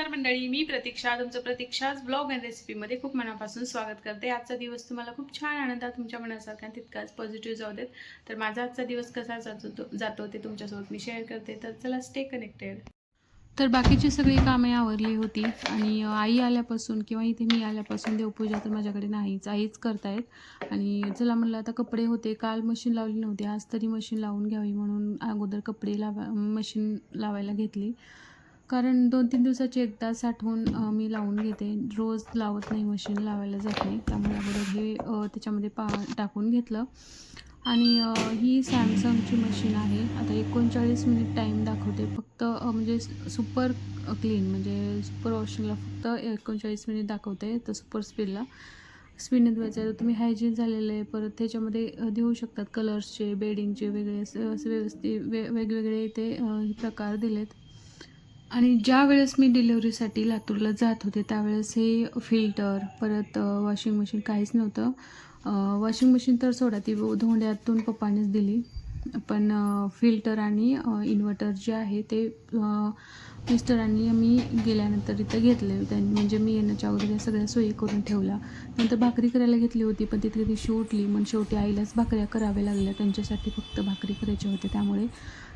नमस्कार मंडळी, मी प्रतीक्षा तुमचं प्रतीक्षाच ब्लॉग अँड रेसिपीमध्ये खूप मनापासून स्वागत करते। आजचा दिवस तुम्हाला खूप छान आनंदात तुमच्या मनासारखा तितकाच पॉझिटिव्ह जाऊ देत। तर माझा आजचा दिवस कसा जातो ते तुमच्यासोबत मी शेअर करते, तर चला स्टे कनेक्टेड। तर बाकीची सगळी कामे आवरली होती आणि आई आल्यापासून किंवा इथे मी आल्यापासून देवपूजा तर माझ्याकडे नाहीच, आईच करतायत। आणि चला म्हणलं आता कपडे होते, काल मशीन लावली नव्हती, आज तरी मशीन लावून घ्यावी म्हणून अगोदर कपडे मशीन लावायला घेतली। कारण 2-3 दिवसाची एकदा साठवून मी लावून घेते, रोज लावत नाही, मशीन लावायला जात नाही, त्यामुळे अगोदर हे त्याच्यामध्ये टाकून घेतलं। आणि ही सॅमसंगची मशीन आहे। आता 39 मिनिट टाईम दाखवते फक्त, म्हणजे सुपर क्लीन म्हणजे सुपर वॉशिंगला फक्त 39 मिनिट दाखवते, तर सुपर स्पीडने धुवायचं आहे। तर तुम्ही हायजीन झालेलं आहे, परत त्याच्यामध्ये देऊ शकतात कलर्सचे, बेडिंगचे वेगळे असे व्यवस्थित वेगवेगळे ते प्रकार दिलेत। आणि ज्यावेळेस मी डिलिव्हरीसाठी लातूरला जात होते त्यावेळेस हे फिल्टर, परत वॉशिंग मशीन काहीच नव्हतं। वॉशिंग मशीन तर सोडा, ती धोंड्यातून पप्पानेच दिली, पण फिल्टर आणि इन्व्हर्टर जे आहे ते मिस्टरांनी मी गेल्यानंतर इथं घेतले। म्हणजे मी येण्याच्या अगोदर या सगळ्या सोयी करून ठेवल्या। नंतर भाकरी करायला घेतली होती, पण तिथे दिवशी उठली, मग शेवटी आईलाच भाकऱ्या कराव्या लागल्या, त्यांच्यासाठी फक्त भाकरी करायची होते त्यामुळे।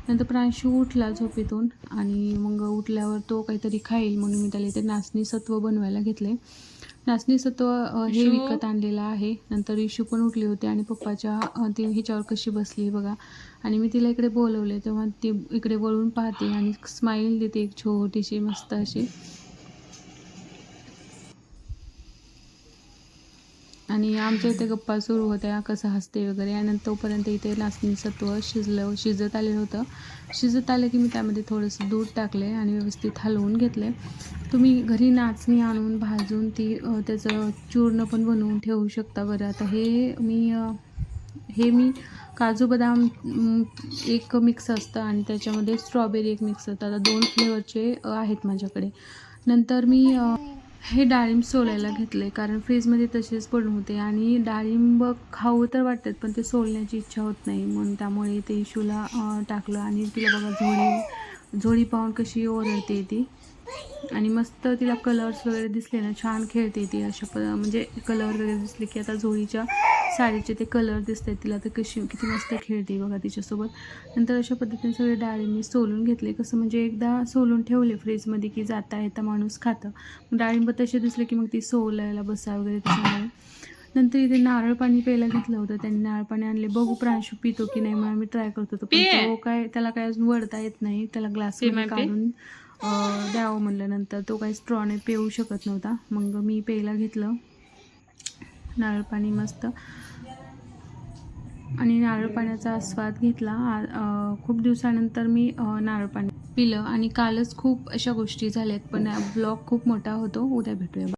नंतर प्रांशू उठला झोपेतून आणि मग उठल्यावर तो काहीतरी खाईल म्हणून मी त्याला इथे नाचणी सत्व बनवायला घेतले। नाचणी सत्व हे विकत आणलेलं आहे। नंतर इशू पण उठली होती आणि पप्पाच्या ती हिच्यावर कशी बसली बघा, आणि मी तिला इकडे बोलवले तेव्हा ती इकडे वळून पाहते आणि स्माईल देते एक छोटीशी मस्त अशी। आणि आमच्या इथे गप्पा सुरू होत्या, कसं हसते वगैरे। आणि तोपर्यंत इथे नाचणी सत्व शिजत आलेलं होतं। शिजत आलं की मी त्यामध्ये थोडंसं दूध टाकले आणि व्यवस्थित हलवून घेतले। तुम्ही घरी नाचणी आणून भाजून ती त्याचं चूर्ण पण बनवून ठेवू शकता बरं। आता हे मी काजू बदाम एक मिक्स असतं आणि त्याच्यामध्ये स्ट्रॉबेरी एक मिक्स असतं। आता 2 फ्लेवरचे आहेत माझ्याकडे। नंतर मी हे डाळिंब सोलायला घेतले, कारण फ्रीजमध्ये तसेच पडून होते आणि डाळिंब खाऊ तर वाटतात पण ते सोलण्याची इच्छा होत नाही, म्हणून त्यामुळे ते इशूला टाकलं। आणि तिला बघा झोळी पाहून कशी ओरडते ती, आणि मस्त तिला कलर्स वगैरे दिसले ना, छान खेळते ती। म्हणजे कलर वगैरे दिसले की आता झोळीच्या साडीचे ते कलर दिसतात तिला, तर किती मस्त खेळते बघा तिच्यासोबत। नंतर अशा पद्धतीने सगळे डाळिंब मी सोलून घेतले, कसं म्हणजे एकदा सोलून ठेवले फ्रीजमध्ये की जाता येता माणूस खातं। डाळिंब तसे दिसले की मग ती सोलायला बसा वगैरे त्याच्यामुळे। नंतर इथे नारळ पाणी प्यायला घेतलं होतं, त्यांनी नारळ पाणी आणले, बघू प्रांशू पितो की नाही म्हणून मी ट्राय करत होतो, पण तो त्याला काय अजून वडता येत नाही, त्याला ग्लासमध्ये काढून द्यावं म्हणलं। नंतर तो काही स्ट्रॉने पिऊ शकत नव्हता, मग मी प्यायला घेतलं नारळ पाणी मस्त, आणि नारळ पाण्याचा आस्वाद घेतला। खूप दिवसानंतर मी नारळ पाणी पिलं, आणि कालच खूप अशा गोष्टी झाल्यात, पण ब्लॉग खूप मोठा होतो। उद्या भेटूया।